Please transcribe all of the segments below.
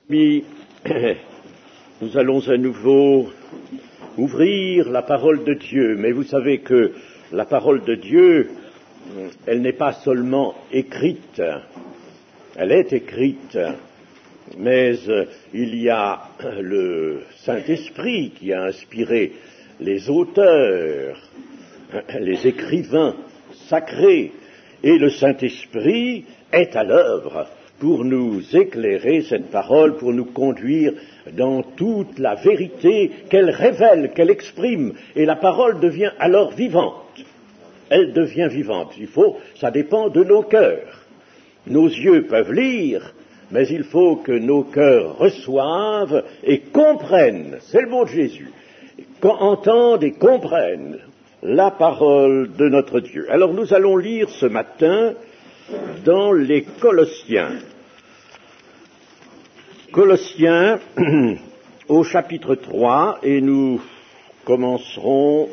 Puis, nous allons à nouveau ouvrir la parole de Dieu, mais vous savez que la parole de Dieu, elle n'est pas seulement écrite, elle est écrite, mais il y a le Saint-Esprit qui a inspiré les auteurs, les écrivains sacrés, et le Saint-Esprit est à l'œuvre pour nous éclairer cette parole, pour nous conduire dans toute la vérité qu'elle révèle, qu'elle exprime, et la parole devient alors vivante. Elle devient vivante. Ça dépend de nos cœurs. Nos yeux peuvent lire, mais il faut que nos cœurs reçoivent et comprennent, c'est le mot de Jésus, entendent et comprennent la parole de notre Dieu. Alors nous allons lire ce matin dans les Colossiens. Colossiens au chapitre 3, et nous commencerons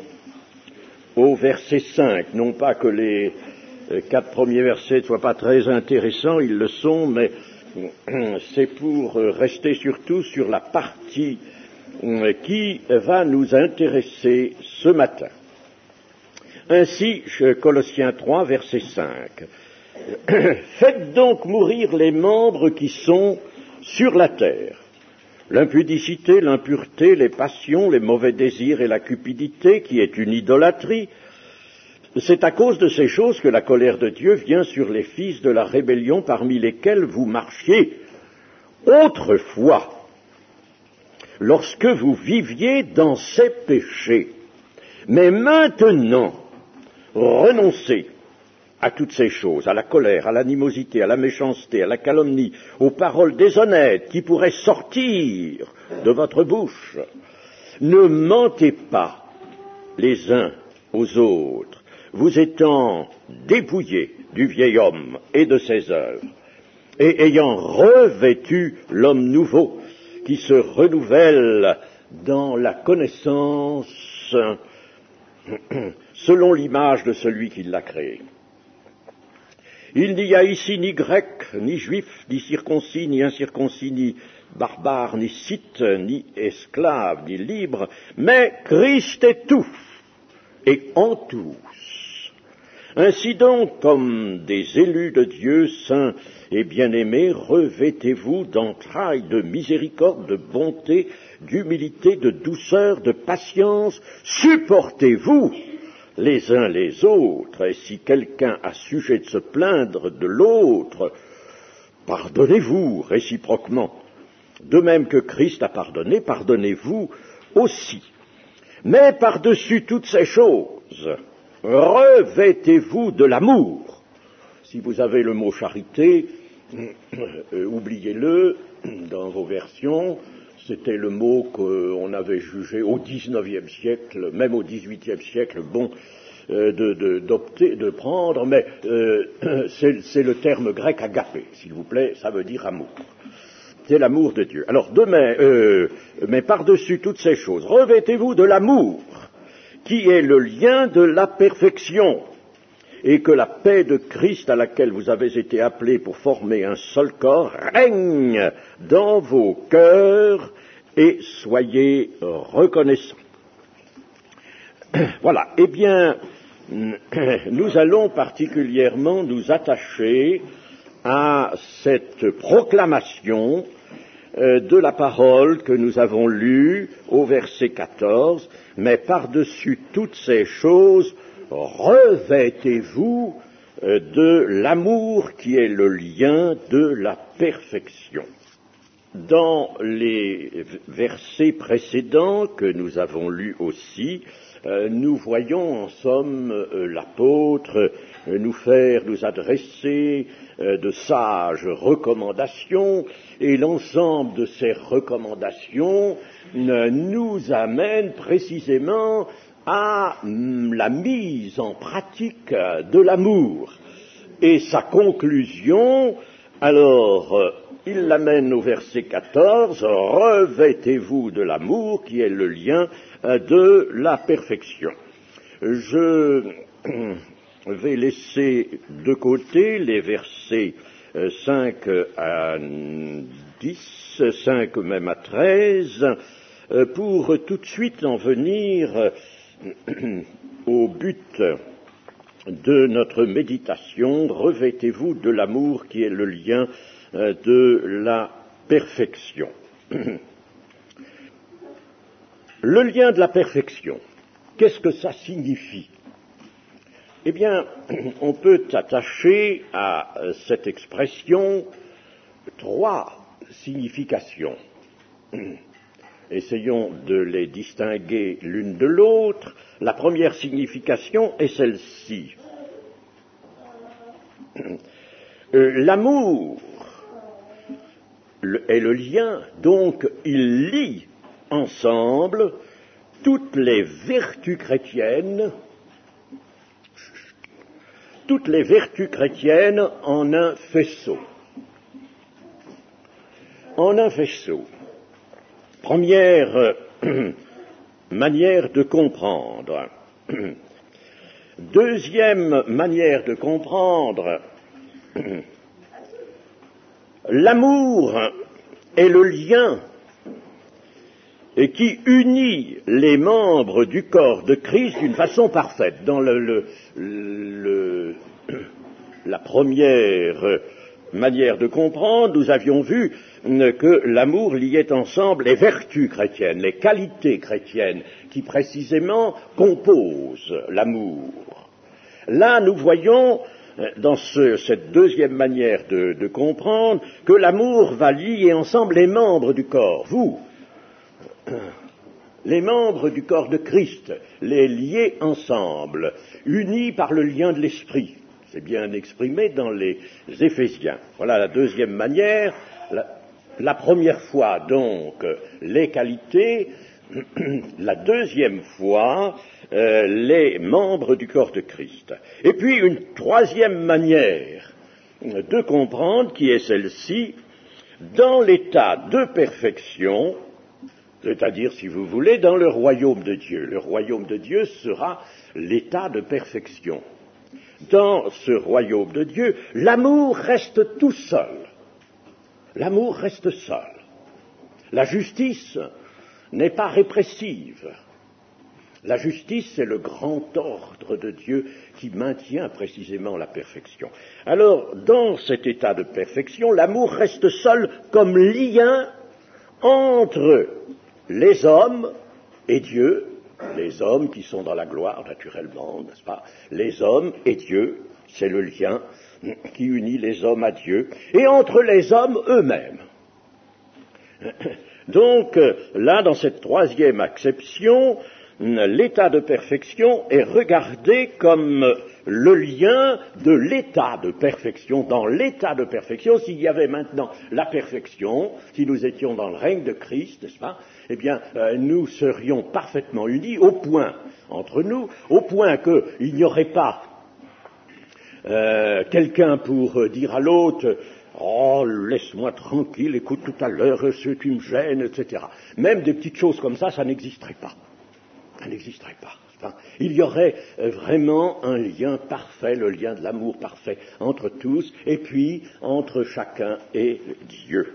au verset 5. Non pas que les 4 premiers versets ne soient pas très intéressants, ils le sont, mais c'est pour rester surtout sur la partie qui va nous intéresser ce matin. Ainsi, Colossiens 3, verset 5. Faites donc mourir les membres qui sont sur la terre, l'impudicité, l'impureté, les passions, les mauvais désirs et la cupidité, qui est une idolâtrie. C'est à cause de ces choses que la colère de Dieu vient sur les fils de la rébellion parmi lesquels vous marchiez autrefois, lorsque vous viviez dans ces péchés. Mais maintenant, renoncez à toutes ces choses, à la colère, à l'animosité, à la méchanceté, à la calomnie, aux paroles déshonnêtes qui pourraient sortir de votre bouche. Ne mentez pas les uns aux autres, vous étant dépouillés du vieil homme et de ses œuvres, et ayant revêtu l'homme nouveau qui se renouvelle dans la connaissance selon l'image de celui qui l'a créé. Il n'y a ici ni grec, ni juif, ni circoncis, ni incirconcis, ni barbare, ni scythe, ni esclave, ni libre, mais Christ est tout, et en tous. Ainsi donc, comme des élus de Dieu, saints et bien-aimés, revêtez-vous d'entrailles de miséricorde, de bonté, d'humilité, de douceur, de patience, supportez-vous les uns les autres, et si quelqu'un a sujet de se plaindre de l'autre, pardonnez-vous réciproquement. De même que Christ a pardonné, pardonnez-vous aussi. Mais par-dessus toutes ces choses, revêtez-vous de l'amour. Si vous avez le mot charité, oubliez-le dans vos versions. C'était le mot qu'on avait jugé au XIXe siècle, même au XVIIIe siècle, bon de prendre, mais c'est le terme grec agapé, s'il vous plaît, ça veut dire amour. C'est l'amour de Dieu. Alors demain, mais par-dessus toutes ces choses, revêtez-vous de l'amour, qui est le lien de la perfection, et que la paix de Christ à laquelle vous avez été appelés pour former un seul corps règne dans vos cœurs et soyez reconnaissants. Voilà. Eh bien, nous allons particulièrement nous attacher à cette proclamation de la parole que nous avons lue au verset 14, mais par-dessus toutes ces choses, revêtez-vous de l'amour qui est le lien de la perfection. Dans les versets précédents que nous avons lus aussi, nous voyons en somme l'apôtre nous adresser de sages recommandations, et l'ensemble de ces recommandations nous amène précisément à la mise en pratique de l'amour. Et sa conclusion, alors, il l'amène au verset 14, « Revêtez-vous de l'amour qui est le lien de la perfection ». Je vais laisser de côté les versets 5 à 10, 5 même à 13, pour tout de suite en venir au but de notre méditation. Revêtez-vous de l'amour qui est le lien de la perfection. Le lien de la perfection, qu'est-ce que ça signifie? Eh bien, on peut attacher à cette expression 3 significations. Essayons de les distinguer l'une de l'autre. La première signification est celle-ci. L'amour est le lien, donc il lie ensemble toutes les vertus chrétiennes en un faisceau. En un faisceau. Première manière de comprendre. Deuxième manière de comprendre, l'amour est le lien qui unit les membres du corps de Christ d'une façon parfaite. Dans la première manière de comprendre, nous avions vu que l'amour liait ensemble les vertus chrétiennes, les qualités chrétiennes qui précisément composent l'amour. Là, nous voyons dans cette deuxième manière de comprendre que l'amour va lier ensemble les membres du corps, vous, les membres du corps de Christ, les lier ensemble, unis par le lien de l'esprit. C'est bien exprimé dans les Éphésiens. Voilà la deuxième manière. La première fois, donc, les qualités. La deuxième fois, les membres du corps de Christ. Et puis, une troisième manière de comprendre, qui est celle-ci, dans l'état de perfection, c'est-à-dire, si vous voulez, dans le royaume de Dieu. Le royaume de Dieu sera l'état de perfection. Dans ce royaume de Dieu, l'amour reste tout seul. L'amour reste seul. La justice n'est pas répressive. La justice, c'est le grand ordre de Dieu qui maintient précisément la perfection. Alors, dans cet état de perfection, l'amour reste seul comme lien entre les hommes et Dieu, les hommes qui sont dans la gloire, naturellement, n'est-ce pas? Les hommes et Dieu, c'est le lien qui unit les hommes à Dieu, et entre les hommes eux-mêmes. Donc, là, dans cette troisième acception, l'état de perfection est regardé comme le lien de l'état de perfection. Dans l'état de perfection, s'il y avait maintenant la perfection, si nous étions dans le règne de Christ, n'est-ce pas? Eh bien, nous serions parfaitement unis au point, entre nous, au point qu'il n'y aurait pas quelqu'un pour dire à l'autre « Oh, laisse-moi tranquille, écoute tout à l'heure, ce qui me gêne, etc. » Même des petites choses comme ça, ça n'existerait pas. Ça n'existerait pas. Il y aurait vraiment un lien parfait, le lien de l'amour parfait entre tous, et puis entre chacun et Dieu.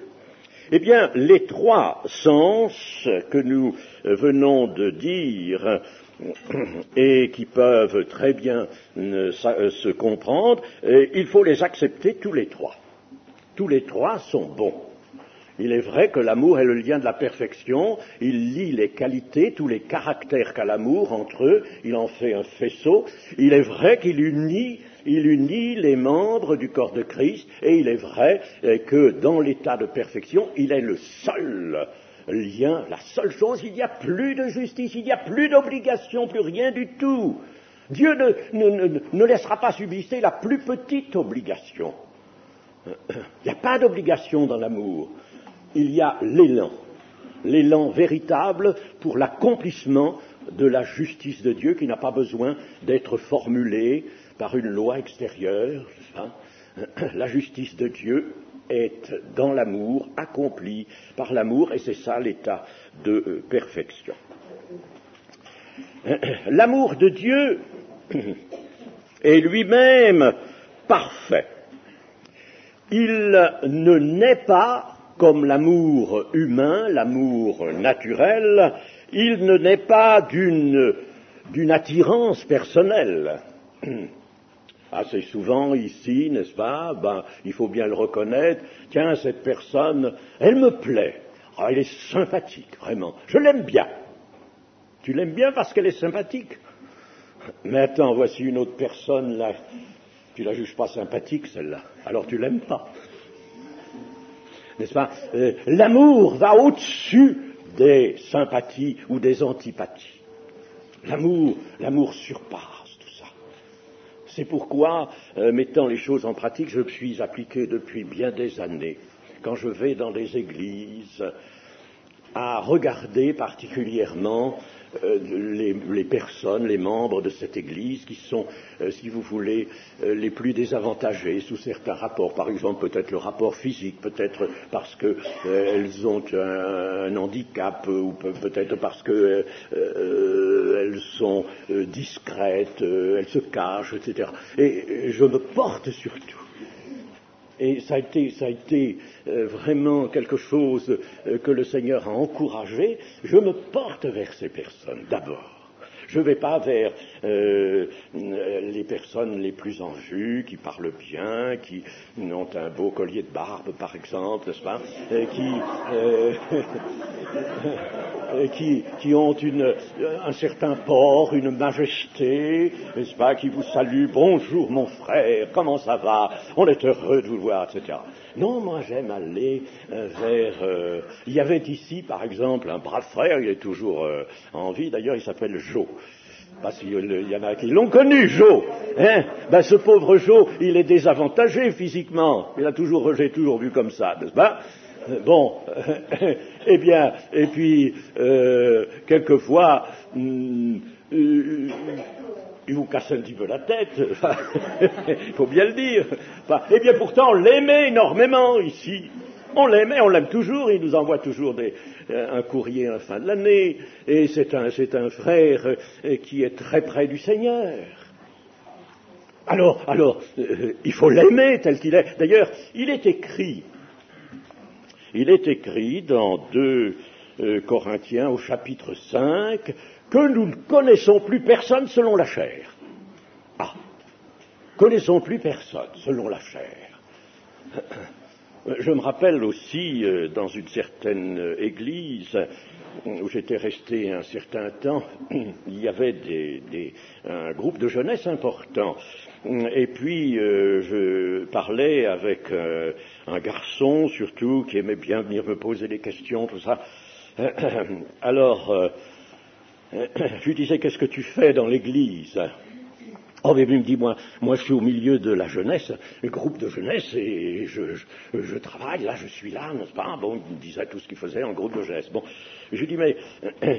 Eh bien, les 3 sens que nous venons de dire et qui peuvent très bien se comprendre, il faut les accepter tous les 3. Tous les 3 sont bons. Il est vrai que l'amour est le lien de la perfection, il lie les qualités, tous les caractères qu'a l'amour entre eux, il en fait un faisceau. Il est vrai qu'il unit les membres du corps de Christ, et il est vrai que dans l'état de perfection, il est le seul lien, la seule chose, il n'y a plus de justice, il n'y a plus d'obligation, plus rien du tout. Dieu ne laissera pas subsister la plus petite obligation. Il n'y a pas d'obligation dans l'amour. Il y a l'élan véritable pour l'accomplissement de la justice de Dieu qui n'a pas besoin d'être formulée par une loi extérieure. La justice de Dieu est dans l'amour, accomplie par l'amour, et c'est ça l'état de perfection. L'amour de Dieu est lui-même parfait. Il ne naît pas comme l'amour humain, l'amour naturel, il ne naît pas d'une attirance personnelle. Assez souvent ici, n'est-ce pas, il faut bien le reconnaître, tiens, cette personne, elle me plaît, elle est sympathique, vraiment, je l'aime bien. Tu l'aimes bien parce qu'elle est sympathique. Mais attends, voici une autre personne, là, tu la juges pas sympathique, celle-là, alors tu l'aimes pas. N'est-ce pas? L'amour va au-dessus des sympathies ou des antipathies. L'amour surpasse tout ça. C'est pourquoi, mettant les choses en pratique, je me suis appliqué depuis bien des années, quand je vais dans les églises, à regarder particulièrement les personnes, les membres de cette Église qui sont, si vous voulez, les plus désavantagés sous certains rapports. Par exemple, peut-être le rapport physique, peut-être parce qu'elles ont un handicap, ou peut-être parce qu'elles sont discrètes, elles se cachent, etc. Et je me porte surtout. Et ça a été vraiment quelque chose que le Seigneur a encouragé. Je me porte vers ces personnes d'abord. Je ne vais pas vers les personnes les plus en vue, qui parlent bien, qui ont un beau collier de barbe, par exemple, n'est-ce pas, qui ont un certain port, une majesté, n'est-ce pas, qui vous saluent, bonjour mon frère, comment ça va, on est heureux de vous voir, etc. Non, moi j'aime aller vers... il y avait ici, par exemple, un brave frère, il est toujours en vie, d'ailleurs il s'appelle Jo. Parce qu'il y en a qui l'ont connu, Jo. Hein, ce pauvre Jo, il est désavantagé physiquement. J'ai toujours vu comme ça, n'est-ce pas? Bon, eh bien, et puis, quelquefois, il vous casse un petit peu la tête, il faut bien le dire. Eh bien, pourtant, on l'aimait énormément ici. On l'aimait, on l'aime toujours, il nous envoie toujours un courrier à la fin de l'année, et c'est un frère qui est très près du Seigneur. Alors, il faut l'aimer tel qu'il est. D'ailleurs, il est écrit dans 2 Corinthiens au chapitre 5 que nous ne connaissons plus personne selon la chair. Connaissons plus personne selon la chair. Je me rappelle aussi, dans une certaine église où j'étais resté un certain temps, il y avait un groupe de jeunesse important. Et puis, je parlais avec un garçon, surtout, qui aimait bien venir me poser des questions, tout ça. Alors, je lui disais, qu'est-ce que tu fais dans l'église ? Oh, mais il me dit, moi, je suis au milieu de la jeunesse, le groupe de jeunesse, et je travaille, là, je suis là, n'est-ce pas? Bon, il me disait tout ce qu'il faisait en groupe de jeunesse. Bon, je lui dis, mais,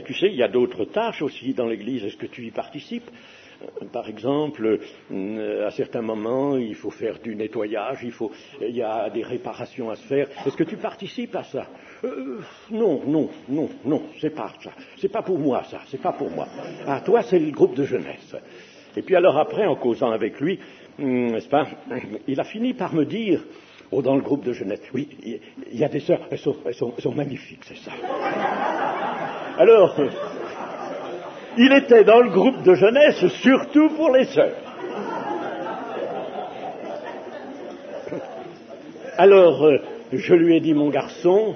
tu sais, il y a d'autres tâches aussi dans l'église, est-ce que tu y participes? Par exemple, à certains moments, il faut faire du nettoyage, il y a des réparations à se faire. Est-ce que tu participes à ça? Non, c'est pas ça. C'est pas pour moi, ça, c'est pas pour moi. Ah, toi, c'est le groupe de jeunesse. Et puis alors après, en causant avec lui, n'est-ce pas, il a fini par me dire, dans le groupe de jeunesse, oui, il y a des sœurs, elles sont magnifiques, c'est ça. Alors, il était dans le groupe de jeunesse, surtout pour les sœurs. Alors, je lui ai dit, mon garçon,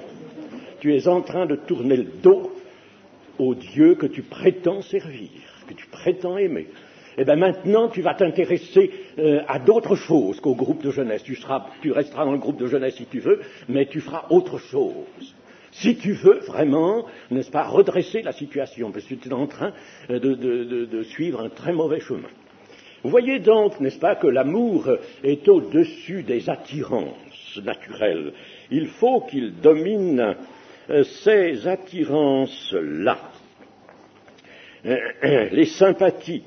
tu es en train de tourner le dos au Dieu que tu prétends servir, que tu prétends aimer. Eh bien maintenant, tu vas t'intéresser à d'autres choses qu'au groupe de jeunesse. Tu resteras dans le groupe de jeunesse si tu veux, mais tu feras autre chose. Si tu veux vraiment, n'est-ce pas, redresser la situation, parce que tu es en train de suivre un très mauvais chemin. Vous voyez donc, n'est-ce pas, que l'amour est au-dessus des attirances naturelles. Il faut qu'il domine ces attirances-là. Les sympathies.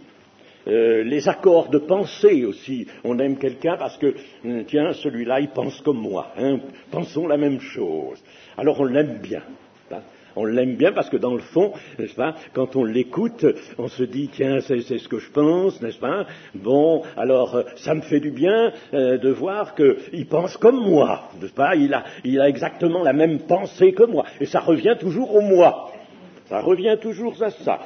Les accords de pensée aussi. On aime quelqu'un parce que, tiens, celui-là, il pense comme moi. Hein, pensons la même chose. Alors on l'aime bien. Hein. On l'aime bien parce que dans le fond, n'est-ce pas, quand on l'écoute, on se dit, tiens, c'est ce que je pense, n'est-ce pas? Bon, alors, ça me fait du bien de voir qu'il pense comme moi, n'est-ce pas? Il a exactement la même pensée que moi. Et ça revient toujours au moi. Ça revient toujours à ça.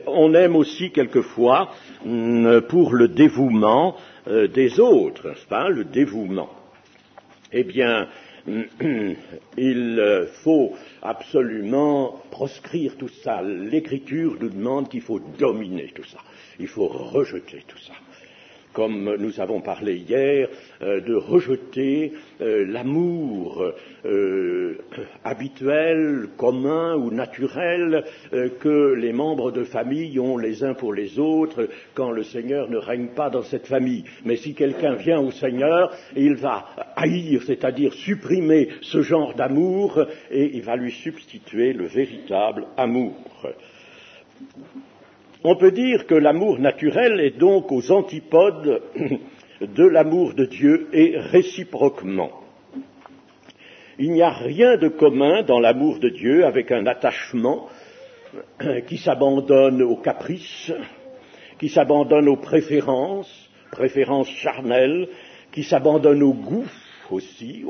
On aime aussi quelquefois pour le dévouement des autres, n'est-ce pas, le dévouement. Eh bien, il faut absolument proscrire tout ça. L'Écriture nous demande qu'il faut dominer tout ça. Il faut rejeter tout ça. Comme nous avons parlé hier, de rejeter l'amour habituel, commun ou naturel que les membres de famille ont les uns pour les autres quand le Seigneur ne règne pas dans cette famille. Mais si quelqu'un vient au Seigneur, il va haïr, c'est-à-dire supprimer ce genre d'amour et il va lui substituer le véritable amour. On peut dire que l'amour naturel est donc aux antipodes de l'amour de Dieu et réciproquement. Il n'y a rien de commun dans l'amour de Dieu avec un attachement qui s'abandonne aux caprices, qui s'abandonne aux préférences charnelles, qui s'abandonne au goût aussi,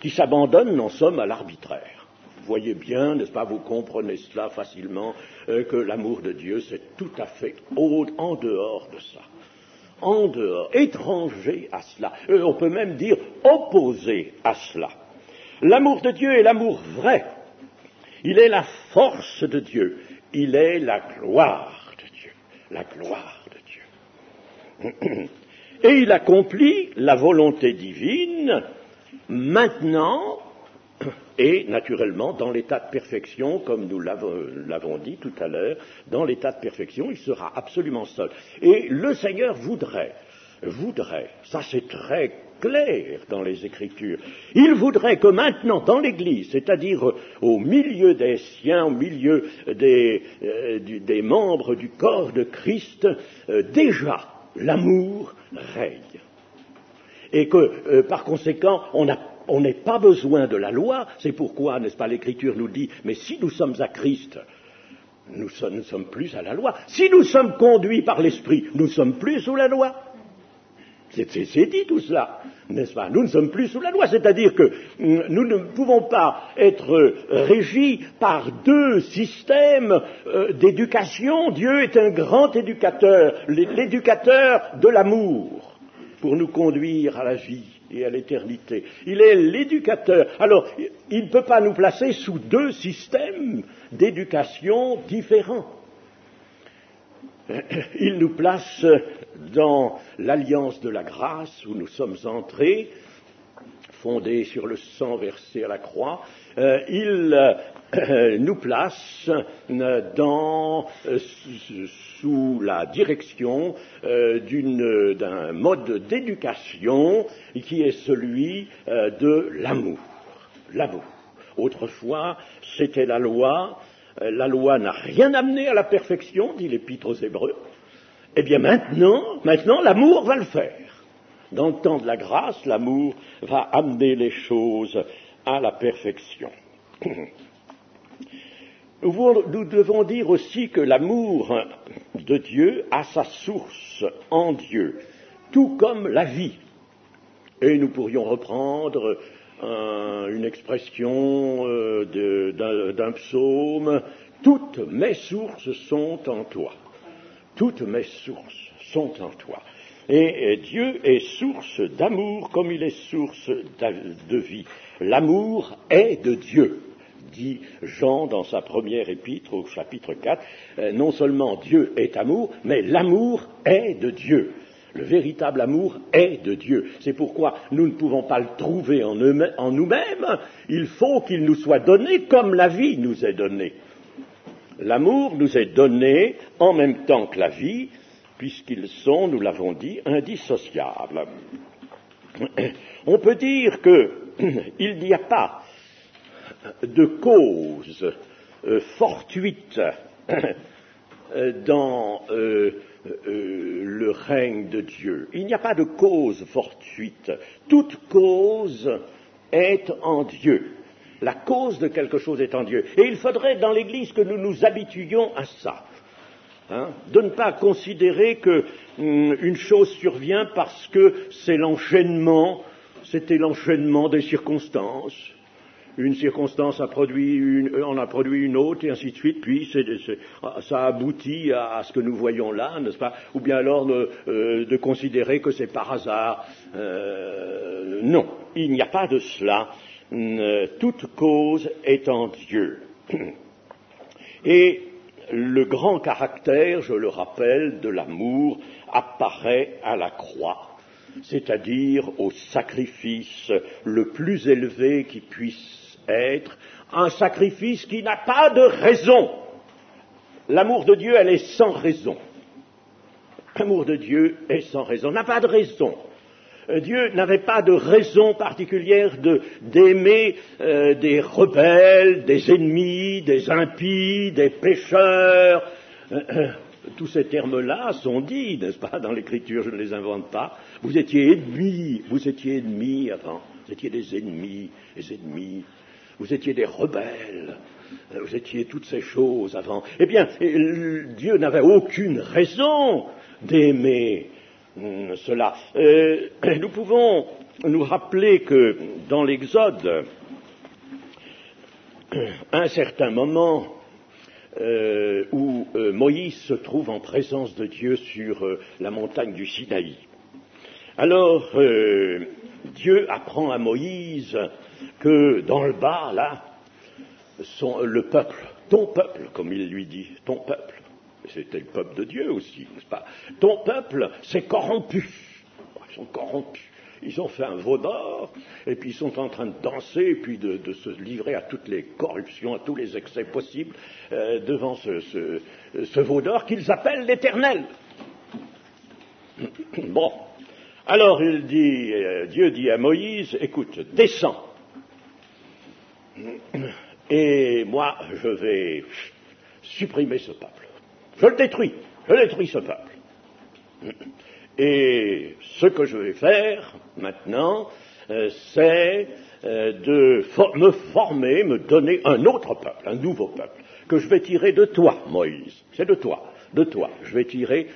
qui s'abandonne en somme à l'arbitraire. Vous voyez bien, n'est-ce pas, vous comprenez cela facilement, que l'amour de Dieu, c'est tout à fait en dehors de ça. En dehors, étranger à cela. On peut même dire opposé à cela. L'amour de Dieu est l'amour vrai. Il est la force de Dieu. Il est la gloire de Dieu. La gloire de Dieu. Et il accomplit la volonté divine maintenant et naturellement dans l'état de perfection, comme nous l'avons dit tout à l'heure, dans l'état de perfection, il sera absolument seul. Et le Seigneur voudrait, ça c'est très clair dans les Écritures, il voudrait que maintenant dans l'Église, c'est-à-dire au milieu des siens, au milieu des membres du corps de Christ, déjà l'amour règne. Et que par conséquent, on n'ait pas besoin de la loi, c'est pourquoi, n'est-ce pas, l'Écriture nous dit, mais si nous sommes à Christ, nous ne sommes plus à la loi. Si nous sommes conduits par l'Esprit, nous ne sommes plus sous la loi. C'est dit tout cela, n'est-ce pas? Nous ne sommes plus sous la loi, c'est-à-dire que nous ne pouvons pas être régis par deux systèmes d'éducation. Dieu est un grand éducateur, l'éducateur de l'amour, pour nous conduire à la vie et à l'éternité. Il est l'éducateur. Alors, il ne peut pas nous placer sous deux systèmes d'éducation différents. Il nous place dans l'alliance de la grâce où nous sommes entrés, fondée sur le sang versé à la croix. Il nous place sous la direction d'un mode d'éducation qui est celui de l'amour. L'amour. Autrefois, c'était la loi. La loi n'a rien amené à la perfection, dit l'Épître aux Hébreux. Eh bien maintenant, l'amour va le faire. Dans le temps de la grâce, l'amour va amener les choses à la perfection. Nous devons dire aussi que l'amour de Dieu a sa source en Dieu, tout comme la vie. Et nous pourrions reprendre une expression d'un psaume, « Toutes mes sources sont en toi ». Toutes mes sources sont en toi. Et Dieu est source d'amour comme il est source de vie. L'amour est de Dieu, dit Jean dans sa première épître au chapitre 4. Non seulement Dieu est amour, mais l'amour est de Dieu. Le véritable amour est de Dieu. C'est pourquoi nous ne pouvons pas le trouver en nous-mêmes. Il faut qu'il nous soit donné comme la vie nous est donnée. L'amour nous est donné en même temps que la vie, puisqu'ils sont, nous l'avons dit, indissociables. On peut dire qu'il n'y a pas de cause fortuite dans le règne de Dieu. Il n'y a pas de cause fortuite. Toute cause est en Dieu. La cause de quelque chose est en Dieu. Et il faudrait dans l'Église que nous nous habituions à ça. De ne pas considérer que une chose survient parce que c'était l'enchaînement des circonstances. Une circonstance en a produit une autre, et ainsi de suite, puis ça aboutit à ce que nous voyons là, n'est-ce pas? Ou bien alors de considérer que c'est par hasard. Non, il n'y a pas de cela. Toute cause est en Dieu. Et le grand caractère, je le rappelle, de l'amour apparaît à la croix, c'est-à-dire au sacrifice le plus élevé qui puisse être, un sacrifice qui n'a pas de raison. L'amour de Dieu, elle est sans raison. L'amour de Dieu est sans raison, n'a pas de raison. Dieu n'avait pas de raison particulière d'aimer des rebelles, des ennemis, des impies, des pécheurs. Tous ces termes-là sont dits, n'est-ce pas, dans l'Écriture, je ne les invente pas. Vous étiez ennemis avant, vous étiez des ennemis, vous étiez des rebelles, vous étiez toutes ces choses avant. Eh bien, Dieu n'avait aucune raison d'aimer cela. Nous pouvons nous rappeler que dans l'Exode, à un certain moment où Moïse se trouve en présence de Dieu sur la montagne du Sinaï, alors Dieu apprend à Moïse que dans le bas, là, le peuple, ton peuple, comme il lui dit, ton peuple, c'était le peuple de Dieu aussi, n'est-ce pas? Ton peuple s'est corrompu. Ils sont corrompus. Ils ont fait un veau d'or, et puis ils sont en train de danser, et puis de se livrer à toutes les corruptions, à tous les excès possibles, devant ce veau d'or qu'ils appellent l'Éternel. Bon. Alors Dieu dit à Moïse, écoute, descends. Et moi, je vais supprimer ce peuple. Je détruis ce peuple. Et ce que je vais faire maintenant, c'est de me donner un autre peuple, un nouveau peuple, que je vais tirer de toi, Moïse. C'est de toi. Je vais tirer,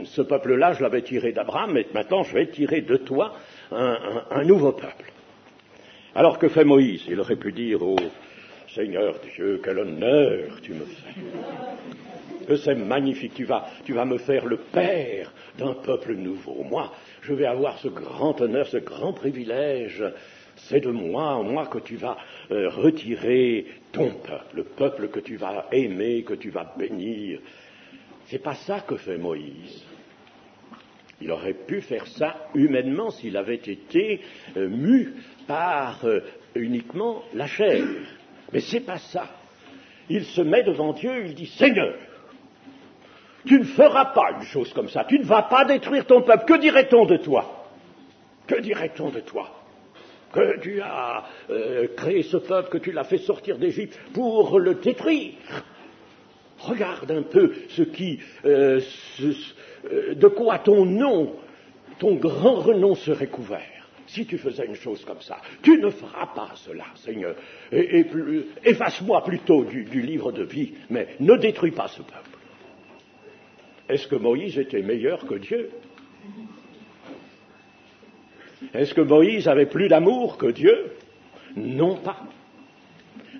ce peuple-là, je l'avais tiré d'Abraham, mais maintenant je vais tirer de toi un nouveau peuple. Alors que fait Moïse? Il aurait pu dire, oh Seigneur Dieu, quel honneur tu me fais. Que c'est magnifique, tu vas me faire le père d'un peuple nouveau. Moi, je vais avoir ce grand honneur, ce grand privilège. C'est de moi que tu vas retirer ton peuple, le peuple que tu vas aimer, que tu vas bénir. C'est pas ça que fait Moïse. Il aurait pu faire ça humainement s'il avait été mu par uniquement la chair. Mais c'est pas ça. Il se met devant Dieu, il dit, Seigneur, tu ne feras pas une chose comme ça, tu ne vas pas détruire ton peuple. Que dirait-on de toi? Que dirait-on de toi? Que tu as créé ce peuple, que tu l'as fait sortir d'Égypte pour le détruire. Regarde un peu de quoi ton nom, ton grand renom serait couvert. Si tu faisais une chose comme ça, tu ne feras pas cela, Seigneur. Efface-moi plutôt du livre de vie, mais ne détruis pas ce peuple. Est-ce que Moïse était meilleur que Dieu? Est-ce que Moïse avait plus d'amour que Dieu? Non pas.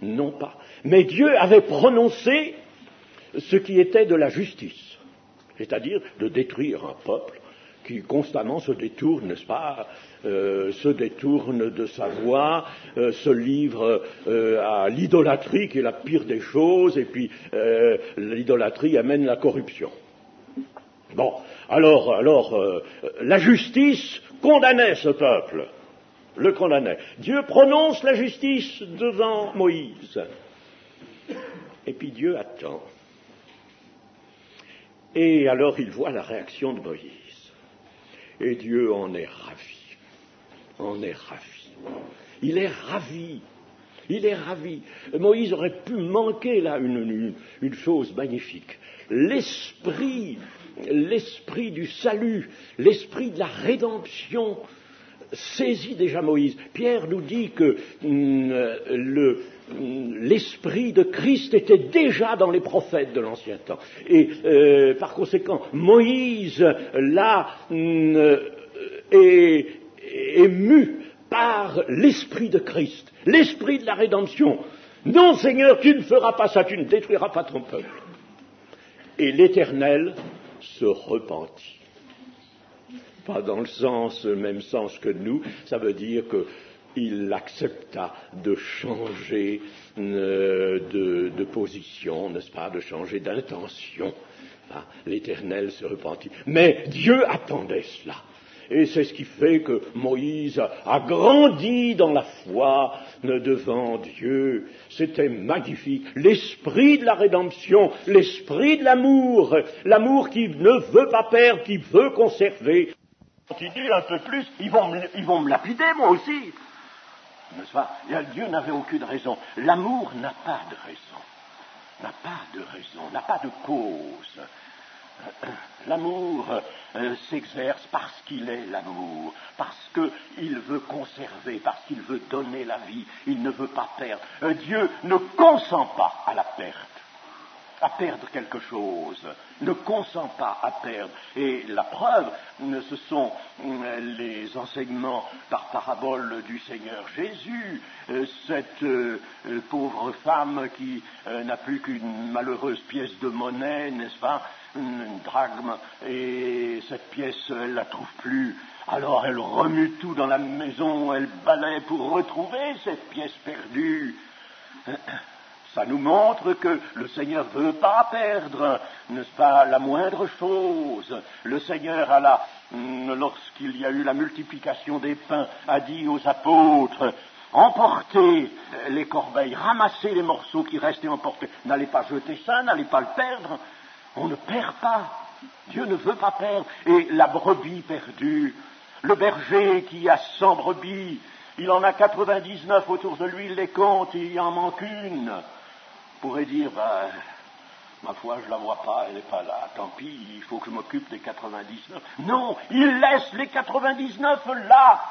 Non pas. Mais Dieu avait prononcé ce qui était de la justice, c'est-à-dire de détruire un peuple qui constamment se détourne, n'est-ce pas, se détourne de sa voie, se livre à l'idolâtrie qui est la pire des choses, et puis l'idolâtrie amène la corruption. Bon, alors la justice condamnait ce peuple, le condamnait. Dieu prononce la justice devant Moïse. Et puis Dieu attend. Et alors il voit la réaction de Moïse. Et Dieu en est ravi. Il est ravi. Moïse aurait pu manquer là une chose magnifique. L'esprit du salut, l'esprit de la rédemption saisi déjà Moïse. Pierre nous dit que l'esprit de Christ était déjà dans les prophètes de l'ancien temps. Et par conséquent, Moïse, là, est mu par l'esprit de Christ, l'esprit de la rédemption. Non, Seigneur, tu ne feras pas ça, tu ne détruiras pas ton peuple. Et l'Éternel se repentit. Pas dans le même sens que nous, ça veut dire qu'il accepta de changer de position, n'est-ce pas, de changer d'intention. L'Éternel se repentit. Mais Dieu attendait cela. Et c'est ce qui fait que Moïse a grandi dans la foi devant Dieu. C'était magnifique. L'esprit de la rédemption, l'esprit de l'amour, l'amour qui ne veut pas perdre, qui veut conserver. Continue un peu plus, ils vont me lapider, moi aussi. N'est-ce pas? Dieu n'avait aucune raison. L'amour n'a pas de raison, n'a pas de cause. L'amour s'exerce parce qu'il est l'amour, parce qu'il veut conserver, parce qu'il veut donner la vie, il ne veut pas perdre. Dieu ne consent pas à la perte, à perdre quelque chose, ne consent pas à perdre. Et la preuve, ce sont les enseignements par parabole du Seigneur Jésus, cette pauvre femme qui n'a plus qu'une malheureuse pièce de monnaie, n'est-ce pas, une drachme, et cette pièce, elle la trouve plus. Alors elle remue tout dans la maison, elle balaie pour retrouver cette pièce perdue. Ça nous montre que le Seigneur ne veut pas perdre, n'est-ce pas, la moindre chose. Le Seigneur, lorsqu'il y a eu la multiplication des pains, a dit aux apôtres, emportez les corbeilles, ramassez les morceaux qui restent et emportez. N'allez pas jeter ça, n'allez pas le perdre. On ne perd pas. Dieu ne veut pas perdre. Et la brebis perdue, le berger qui a 100 brebis, il en a 99 autour de lui, il les compte, et il en manque une. On pourrait dire, ma foi, je la vois pas, elle n'est pas là, tant pis, il faut que je m'occupe des 99. Non, il laisse les 99 là.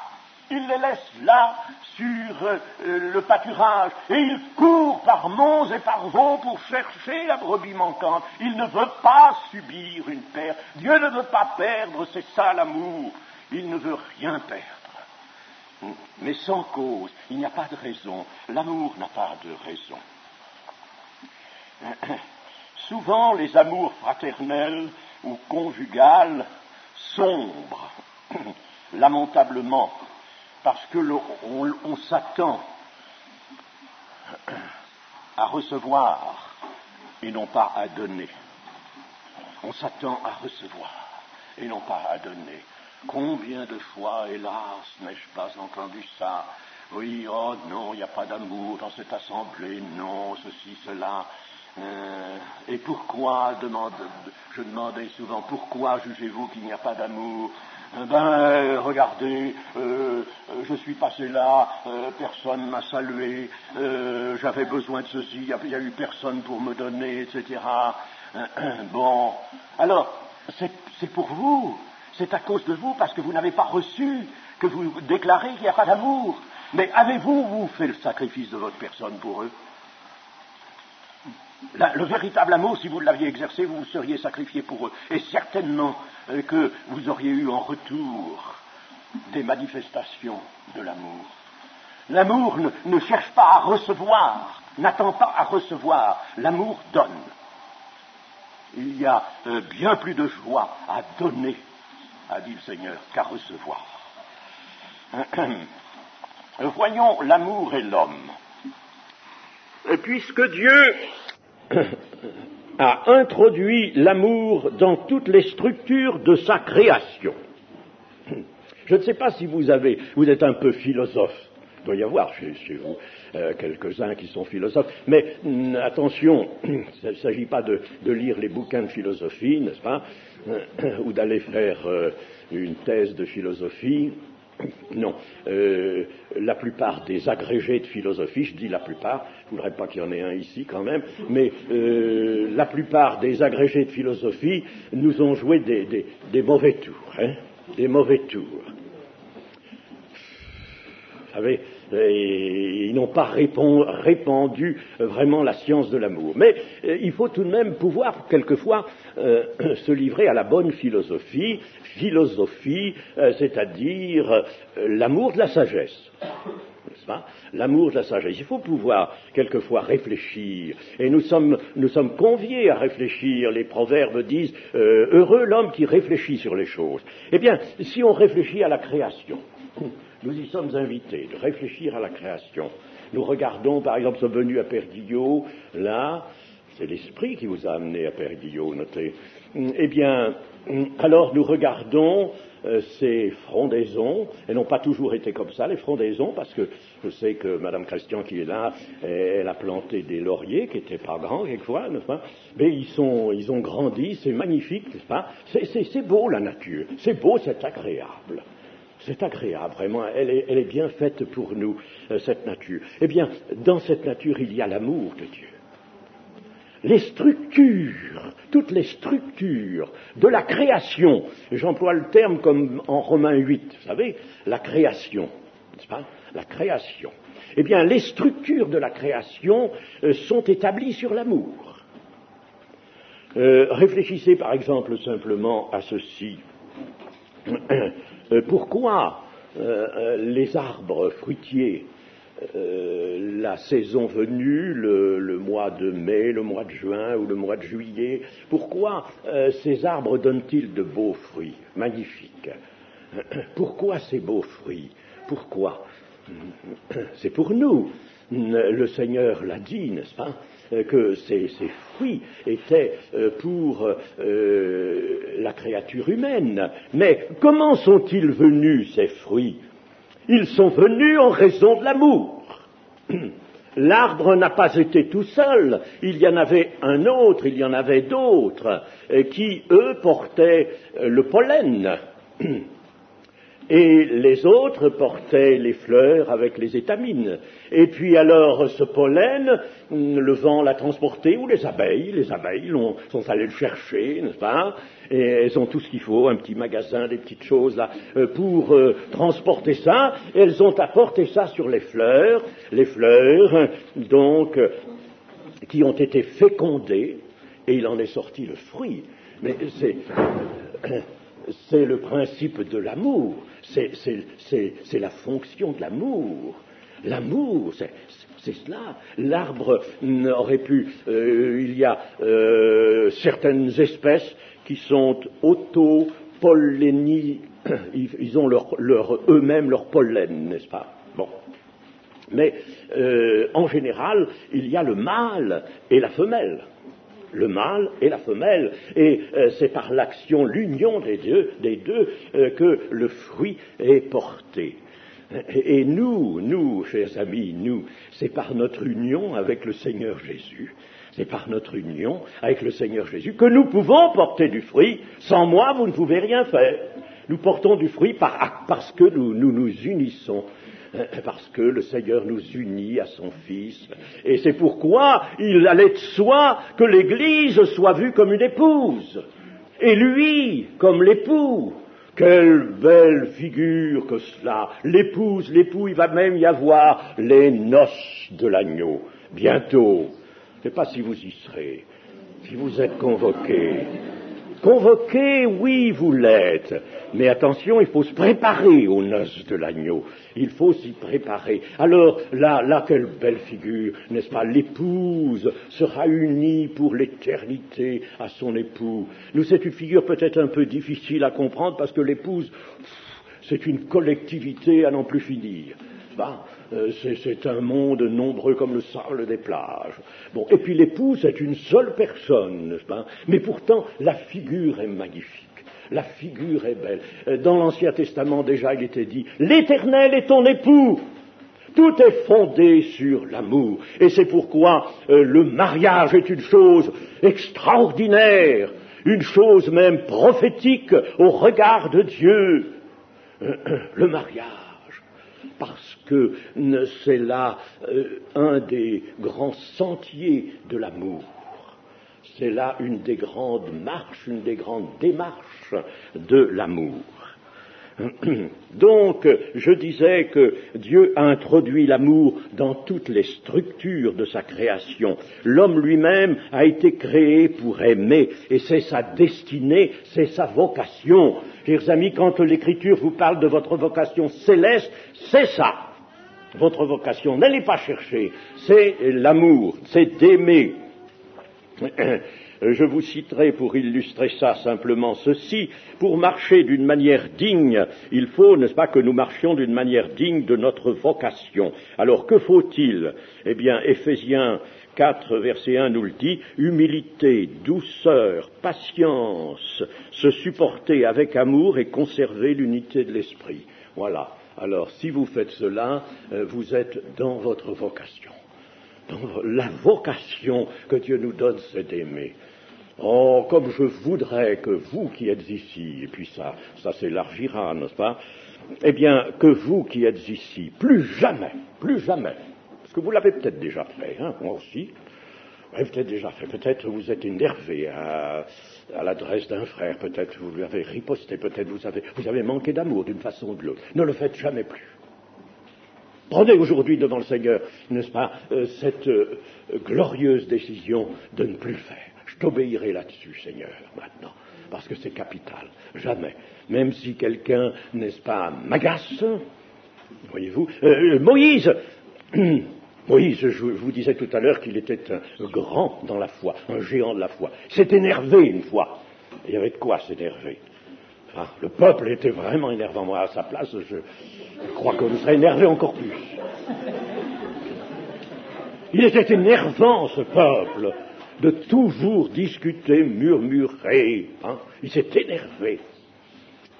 Il les laisse là, sur le pâturage, et il court par monts et par vaux pour chercher la brebis manquante. Il ne veut pas subir une perte. Dieu ne veut pas perdre, c'est ça l'amour. Il ne veut rien perdre. Mais sans cause, il n'y a pas de raison. L'amour n'a pas de raison. Souvent, les amours fraternels ou conjugales sombrent lamentablement, parce que on s'attend à recevoir et non pas à donner. On s'attend à recevoir et non pas à donner. Combien de fois, hélas, n'ai-je pas entendu ça? Oui, oh non, il n'y a pas d'amour dans cette assemblée, non, ceci, cela. Et pourquoi, je demandais souvent, pourquoi jugez-vous qu'il n'y a pas d'amour? Regardez, je suis passé là, personne ne m'a salué, j'avais besoin de ceci, il n'y a eu personne pour me donner, etc. Bon, alors, c'est pour vous, c'est à cause de vous, parce que vous n'avez pas reçu, que vous déclarez qu'il n'y a pas d'amour. Mais avez-vous fait le sacrifice de votre personne pour eux? Le véritable amour, si vous l'aviez exercé, vous vous seriez sacrifié pour eux. Et certainement que vous auriez eu en retour des manifestations de l'amour. L'amour ne cherche pas à recevoir, n'attend pas à recevoir. L'amour donne. Il y a bien plus de joie à donner, a dit le Seigneur, qu'à recevoir. Voyons l'amour et l'homme. Puisque Dieu a introduit l'amour dans toutes les structures de sa création. Je ne sais pas si vous êtes un peu philosophe. Il doit y avoir chez vous quelques-uns qui sont philosophes. Mais attention, il ne s'agit pas de lire les bouquins de philosophie, n'est-ce pas, ou d'aller faire une thèse de philosophie. Non, la plupart des agrégés de philosophie, je dis la plupart, je ne voudrais pas qu'il y en ait un ici quand même, mais la plupart des agrégés de philosophie nous ont joué des mauvais tours, des mauvais tours. savez, et ils n'ont pas répandu vraiment la science de l'amour. Mais il faut tout de même pouvoir, quelquefois, se livrer à la bonne philosophie, c'est-à-dire l'amour de la sagesse. N'est-ce pas ? L'amour de la sagesse. Il faut pouvoir, quelquefois, réfléchir. Et nous sommes conviés à réfléchir. Les proverbes disent « Heureux l'homme qui réfléchit sur les choses ». Eh bien, si on réfléchit à la création, nous y sommes invités de réfléchir à la création. Nous regardons, par exemple, ce venu à Perdiguiot, là, c'est l'esprit qui vous a amené à Perdiguiot, notez. Eh bien, alors nous regardons ces frondaisons, elles n'ont pas toujours été comme ça, les frondaisons, parce que je sais que Madame Christian qui est là, elle a planté des lauriers qui n'étaient pas grands quelquefois, n'est-ce pas ? Mais ils ont grandi, c'est magnifique, n'est-ce pas ? C'est beau la nature, c'est beau, c'est agréable. C'est agréable, vraiment, elle est bien faite pour nous, cette nature. Eh bien, dans cette nature, il y a l'amour de Dieu. Les structures, toutes les structures de la création, j'emploie le terme comme en Romains 8, vous savez, la création, n'est-ce pas ? La création. Eh bien, les structures de la création sont établies sur l'amour. Réfléchissez par exemple simplement à ceci. Pourquoi les arbres fruitiers, la saison venue, le mois de mai, le mois de juin ou le mois de juillet, pourquoi ces arbres donnent-ils de beaux fruits magnifiques ? Pourquoi ces beaux fruits ? Pourquoi ? C'est pour nous. Le Seigneur l'a dit, n'est-ce pas ? Que ces fruits étaient pour la créature humaine. Mais comment sont-ils venus, ces fruits ? Ils sont venus en raison de l'amour. L'arbre n'a pas été tout seul, il y en avait un autre, il y en avait d'autres, qui, eux, portaient le pollen. Et les autres portaient les fleurs avec les étamines. Et puis alors, ce pollen, le vent l'a transporté, ou les abeilles sont allées le chercher, n'est-ce pas ? Et elles ont tout ce qu'il faut, un petit magasin, des petites choses là, pour transporter ça. Et elles ont apporté ça sur les fleurs, donc, qui ont été fécondées, et il en est sorti le fruit. Mais c'est le principe de l'amour, c'est la fonction de l'amour. L'amour, c'est cela. L'arbre aurait pu... il y a certaines espèces qui sont auto-pollinisées, ils ont eux-mêmes leur pollen, n'est-ce pas ? Bon. Mais en général, il y a le mâle et la femelle. Le mâle et la femelle, et c'est par l'action, l'union des deux, que le fruit est porté. Et nous, chers amis, c'est par notre union avec le Seigneur Jésus, c'est par notre union avec le Seigneur Jésus que nous pouvons porter du fruit. Sans moi, vous ne pouvez rien faire. Nous portons du fruit parce que nous unissons. Parce que le Seigneur nous unit à son Fils. Et c'est pourquoi il allait de soi que l'Église soit vue comme une épouse, et lui comme l'époux. Quelle belle figure que cela. L'époux, il va même y avoir les noces de l'agneau. Bientôt. Je ne sais pas si vous y serez, si vous êtes convoqués. Convoqués, oui, vous l'êtes. Mais attention, il faut se préparer aux noces de l'agneau. Il faut s'y préparer. Alors, là, quelle belle figure, n'est-ce pas ? L'épouse sera unie pour l'éternité à son époux. Nous, c'est une figure peut-être un peu difficile à comprendre parce que l'épouse, c'est une collectivité à n'en plus finir. C'est un monde nombreux comme le sable des plages. Bon, et puis l'époux, c'est une seule personne, n'est-ce pas ? Mais pourtant, la figure est magnifique. La figure est belle. Dans l'Ancien Testament, déjà, il était dit « L'Éternel est ton époux ». Tout est fondé sur l'amour. Et c'est pourquoi le mariage est une chose extraordinaire, une chose même prophétique au regard de Dieu. Le mariage. Parce que c'est là un des grands sentiers de l'amour. C'est là une des grandes marches, une des grandes démarches de l'amour. Donc, je disais que Dieu a introduit l'amour dans toutes les structures de sa création. L'homme lui-même a été créé pour aimer, et c'est sa destinée, c'est sa vocation. Chers amis, quand l'Écriture vous parle de votre vocation céleste, c'est ça. Votre vocation, n'allez pas chercher, c'est l'amour, c'est d'aimer. Je vous citerai pour illustrer ça simplement ceci. Pour marcher d'une manière digne, il faut, n'est-ce pas, que nous marchions d'une manière digne de notre vocation. Alors que faut-il? Eh bien, Éphésiens 4, verset 1 nous le dit, humilité, douceur, patience, se supporter avec amour et conserver l'unité de l'esprit. Voilà. Alors, si vous faites cela, vous êtes dans votre vocation. La vocation que Dieu nous donne, c'est d'aimer. Oh, comme je voudrais que vous qui êtes ici, et puis ça s'élargira, n'est-ce pas? Eh bien, que vous qui êtes ici, plus jamais, parce que vous l'avez peut-être déjà fait, hein, moi aussi, vous l'avez peut-être déjà fait, peut-être vous êtes énervé à l'adresse d'un frère, peut-être vous lui avez riposté, peut-être vous avez manqué d'amour d'une façon ou de l'autre. Ne le faites jamais plus. Prenez aujourd'hui devant le Seigneur, n'est-ce pas, cette glorieuse décision de ne plus le faire. Je t'obéirai là-dessus, Seigneur, maintenant, parce que c'est capital. Jamais. Même si quelqu'un, n'est-ce pas, m'agace, voyez-vous. Moïse, je vous disais tout à l'heure qu'il était un grand dans la foi, un géant de la foi. Il s'est énervé une fois. Il y avait de quoi s'énerver. Ah, le peuple était vraiment énervant. Moi, à sa place, je crois qu'on serait énervé encore plus. Il était énervant, ce peuple, de toujours discuter, murmurer. Hein. Il s'est énervé.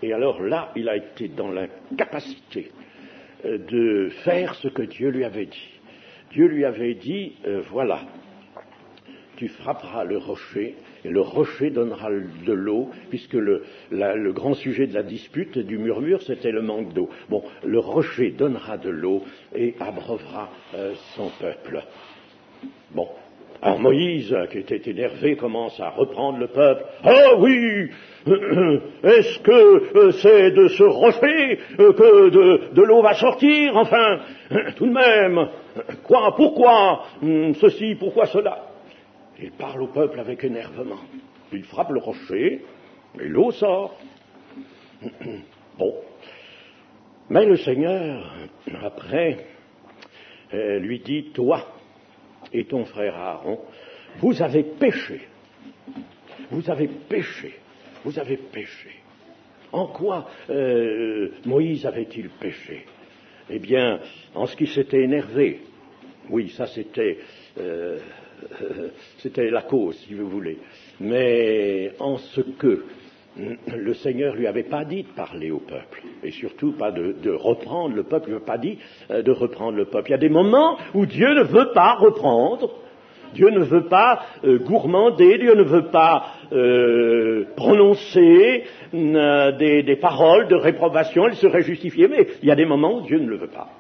Et alors là, il a été dans l'incapacité de faire ce que Dieu lui avait dit. Dieu lui avait dit, voilà, tu frapperas le rocher, et le rocher donnera de l'eau, puisque le grand sujet de la dispute, du murmure, c'était le manque d'eau. Bon, le rocher donnera de l'eau et abreuvera son peuple. Bon, alors Moïse, qui était énervé, commence à reprendre le peuple. « Ah oui, est-ce que c'est de ce rocher que de l'eau va sortir? Enfin, tout de même, quoi, pourquoi ceci, pourquoi cela ?» Il parle au peuple avec énervement. Il frappe le rocher, et l'eau sort. Bon. Mais le Seigneur, après, lui dit, toi et ton frère Aaron, vous avez péché. Vous avez péché. Vous avez péché. En quoi Moïse avait-il péché? Eh bien, en ce qui s'était énervé. Oui, ça c'était la cause, si vous voulez. Mais en ce que le Seigneur lui avait pas dit de parler au peuple, et surtout pas de reprendre le peuple, il n'a pas dit de reprendre le peuple. Il y a des moments où Dieu ne veut pas reprendre, Dieu ne veut pas gourmander, Dieu ne veut pas prononcer des paroles de réprobation, il serait justifié, mais il y a des moments où Dieu ne le veut pas.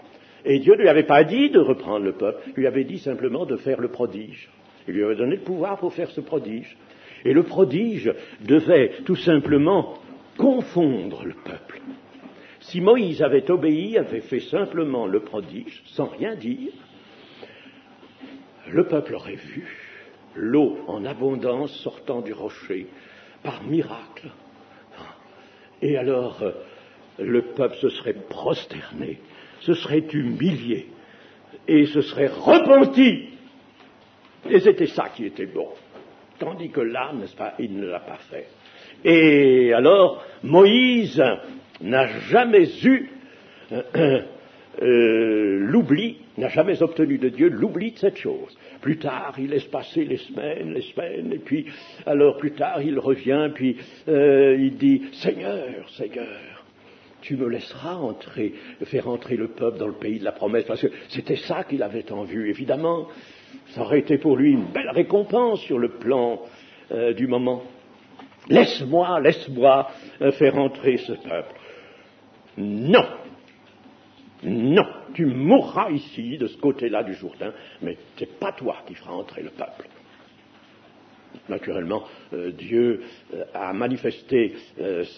Et Dieu ne lui avait pas dit de reprendre le peuple, il lui avait dit simplement de faire le prodige. Il lui avait donné le pouvoir pour faire ce prodige. Et le prodige devait tout simplement confondre le peuple. Si Moïse avait obéi, avait fait simplement le prodige, sans rien dire, le peuple aurait vu l'eau en abondance sortant du rocher, par miracle. Et alors, le peuple se serait prosterné, se serait humilié, et se serait repenti. Et c'était ça qui était bon. Tandis que là, n'est-ce pas, il ne l'a pas fait. Et alors, Moïse n'a jamais eu l'oubli, n'a jamais obtenu de Dieu l'oubli de cette chose. Plus tard, il laisse passer les semaines, et puis, alors plus tard, il revient, puis il dit, Seigneur, tu me laisseras faire entrer le peuple dans le pays de la promesse, parce que c'était ça qu'il avait en vue, évidemment. Ça aurait été pour lui une belle récompense sur le plan du moment. Laisse-moi faire entrer ce peuple. Non, tu mourras ici, de ce côté-là du Jourdain, mais c'est pas toi qui feras entrer le peuple. Naturellement, Dieu a manifesté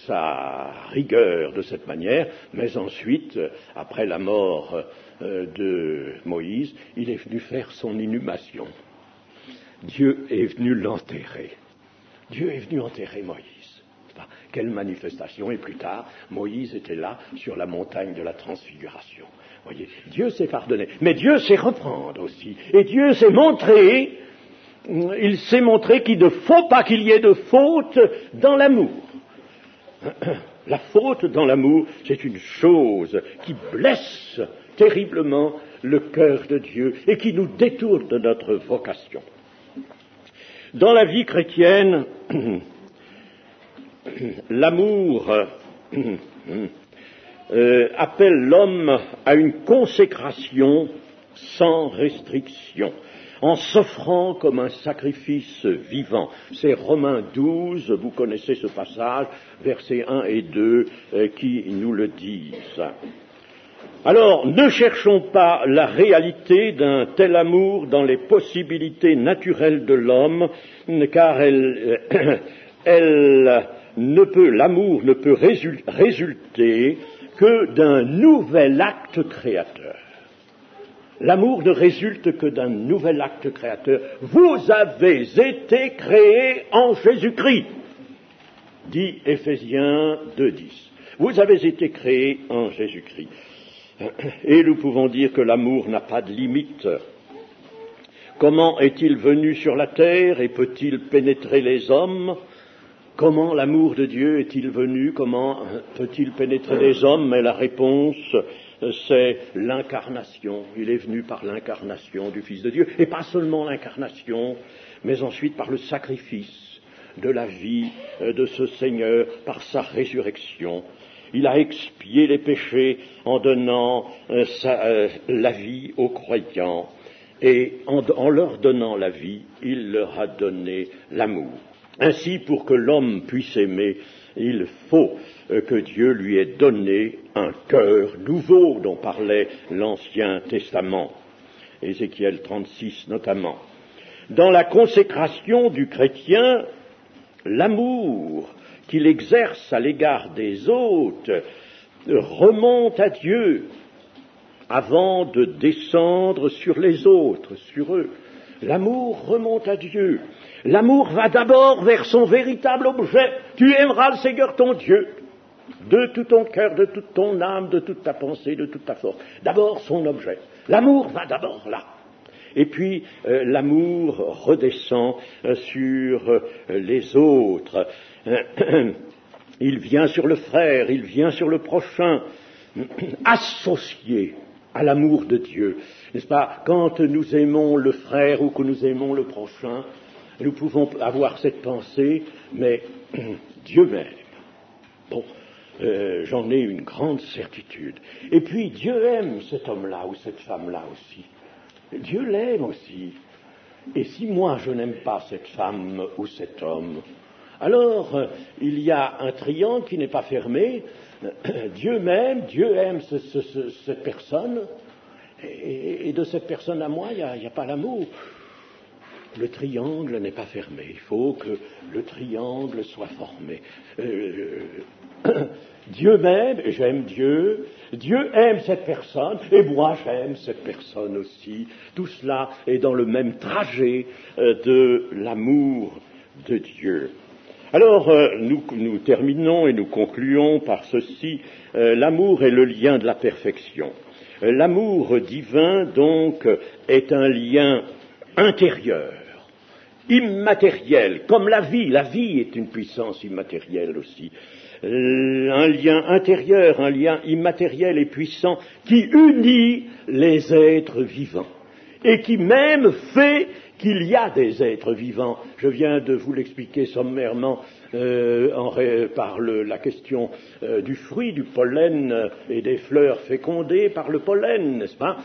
sa rigueur de cette manière, mais ensuite, après la mort de Moïse, il est venu faire son inhumation. Dieu est venu l'enterrer. Dieu est venu enterrer Moïse. Quelle manifestation! Et plus tard, Moïse était là sur la montagne de la transfiguration. Voyez, Dieu sait pardonner, mais Dieu sait reprendre aussi. Et Dieu s'est montré, il s'est montré qu'il ne faut pas qu'il y ait de faute dans l'amour. La faute dans l'amour, c'est une chose qui blesse terriblement le cœur de Dieu et qui nous détourne de notre vocation. Dans la vie chrétienne, l'amour appelle l'homme à une consécration sans restriction, en s'offrant comme un sacrifice vivant. C'est Romains 12, vous connaissez ce passage, versets 1 et 2, qui nous le disent. Alors, ne cherchons pas la réalité d'un tel amour dans les possibilités naturelles de l'homme, car l'amour ne peut résulter que d'un nouvel acte créateur. L'amour ne résulte que d'un nouvel acte créateur. Vous avez été créés en Jésus-Christ, dit Éphésiens 2:10. Vous avez été créés en Jésus-Christ. Et nous pouvons dire que l'amour n'a pas de limite. Comment est-il venu sur la terre et peut-il pénétrer les hommes? Comment l'amour de Dieu est-il venu? Comment peut-il pénétrer les hommes? Mais la réponse, c'est l'incarnation. Il est venu par l'incarnation du Fils de Dieu. Et pas seulement l'incarnation, mais ensuite par le sacrifice de la vie de ce Seigneur, par sa résurrection. Il a expié les péchés en donnant la vie aux croyants. Et en leur donnant la vie, il leur a donné l'amour. Ainsi, pour que l'homme puisse aimer, il faut que Dieu lui ait donné un cœur nouveau dont parlait l'Ancien Testament, Ézéchiel 36 notamment. Dans la consécration du chrétien, l'amour qu'il exerce à l'égard des autres remonte à Dieu avant de descendre sur les autres, sur eux. L'amour remonte à Dieu. L'amour va d'abord vers son véritable objet. Tu aimeras le Seigneur ton Dieu de tout ton cœur, de toute ton âme, de toute ta pensée, de toute ta force. D'abord son objet. L'amour va d'abord là. Et puis l'amour redescend sur les autres. Il vient sur le frère, il vient sur le prochain, associé à l'amour de Dieu. N'est-ce pas? Quand nous aimons le frère ou que nous aimons le prochain, nous pouvons avoir cette pensée, mais Dieu m'aime. Bon, j'en ai une grande certitude. Et puis Dieu aime cet homme-là ou cette femme-là aussi. Dieu l'aime aussi. Et si moi je n'aime pas cette femme ou cet homme, alors il y a un triangle qui n'est pas fermé. Dieu m'aime, Dieu aime cette personne, et de cette personne à moi, il n'y a pas l'amour. Le triangle n'est pas fermé. Il faut que le triangle soit formé. Dieu m'aime, et j'aime Dieu. Dieu aime cette personne, et moi j'aime cette personne aussi. Tout cela est dans le même trajet de l'amour de Dieu. Alors, nous terminons et nous concluons par ceci. L'amour est le lien de la perfection. L'amour divin, donc, est un lien intérieur, immatériel, comme la vie. La vie est une puissance immatérielle aussi. Un lien intérieur, un lien immatériel et puissant qui unit les êtres vivants et qui même fait qu'il y a des êtres vivants. Je viens de vous l'expliquer sommairement par la question du fruit, du pollen et des fleurs fécondées par le pollen, n'est-ce pas?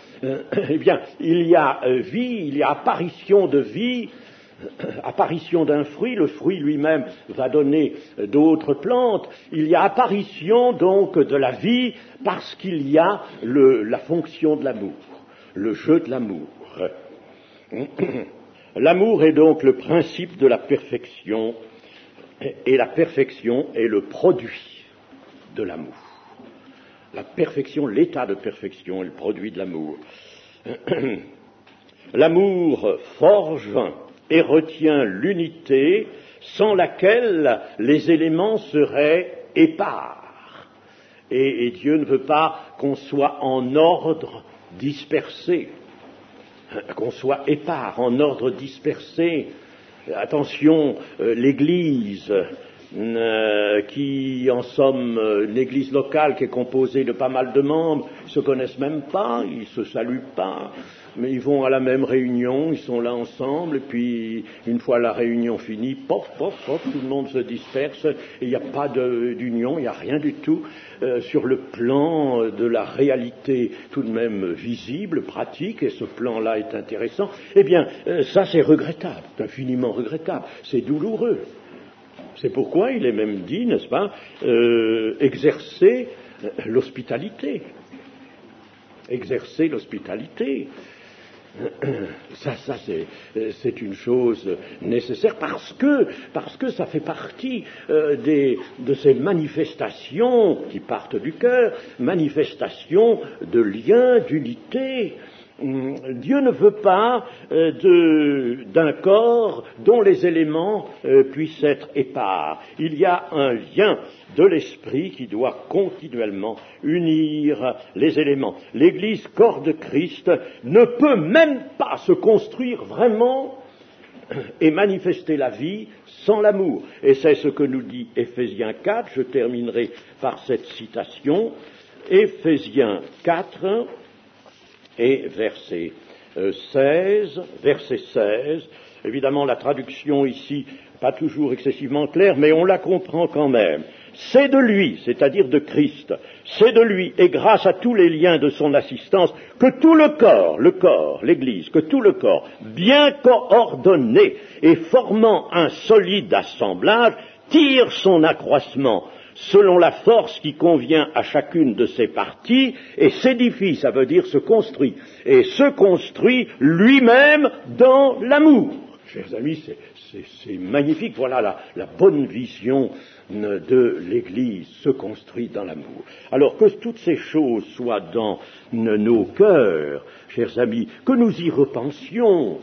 Eh bien, il y a vie, il y a apparition de vie, apparition d'un fruit, le fruit lui-même va donner d'autres plantes, il y a apparition donc de la vie parce qu'il y a la fonction de l'amour, le jeu de l'amour. L'amour est donc le principe de la perfection, et la perfection est le produit de l'amour. La perfection, l'état de perfection est le produit de l'amour. L'amour forge et retient l'unité sans laquelle les éléments seraient épars. Et Dieu ne veut pas qu'on soit en ordre dispersé, qu'on soit épars, en ordre dispersé. Attention, l'Église, qui en somme, l'Église locale qui est composée de pas mal de membres, ils se connaissent même pas, ils se saluent pas, mais ils vont à la même réunion, ils sont là ensemble, et puis une fois la réunion finie, pof, pof, pof, tout le monde se disperse, et il n'y a pas d'union, il n'y a rien du tout sur le plan de la réalité tout de même visible, pratique, et ce plan-là est intéressant. Eh bien, ça c'est regrettable, c'est infiniment regrettable, c'est douloureux. C'est pourquoi il est même dit, n'est-ce pas, exercer l'hospitalité. Exercer l'hospitalité. Ça c'est une chose nécessaire parce que ça fait partie de ces manifestations qui partent du cœur, manifestations de lien, d'unité. Dieu ne veut pas d'un corps dont les éléments puissent être épars. Il y a un lien de l'esprit qui doit continuellement unir les éléments. L'Église, corps de Christ, ne peut même pas se construire vraiment et manifester la vie sans l'amour. Et c'est ce que nous dit Éphésiens 4. Je terminerai par cette citation. Éphésiens 4 et verset 16. Évidemment, la traduction ici, pas toujours excessivement claire, mais on la comprend quand même. C'est de lui, c'est-à-dire de Christ, c'est de lui, et grâce à tous les liens de son assistance, que tout le corps, l'Église, que tout le corps, bien coordonné et formant un solide assemblage, tire son accroissement selon la force qui convient à chacune de ses parties, et s'édifie, ça veut dire se construit, et se construit lui-même dans l'amour. Chers amis, c'est magnifique, voilà la bonne vision de l'Église, se construit dans l'amour. Alors que toutes ces choses soient dans nos cœurs, chers amis, que nous y repensions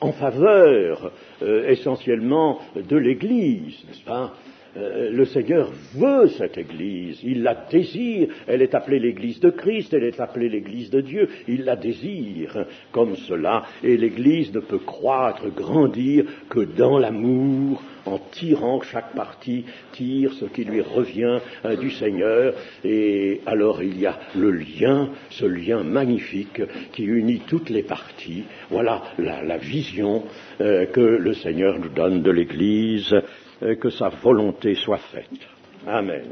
en faveur essentiellement de l'Église, n'est-ce pas ? Le Seigneur veut cette Église, il la désire, elle est appelée l'Église de Christ, elle est appelée l'Église de Dieu, il la désire comme cela, et l'Église ne peut croître, grandir que dans l'amour, en tirant chaque partie, tire ce qui lui revient du Seigneur, et alors il y a le lien, ce lien magnifique qui unit toutes les parties. Voilà la vision que le Seigneur nous donne de l'Église, que sa volonté soit faite. Amen.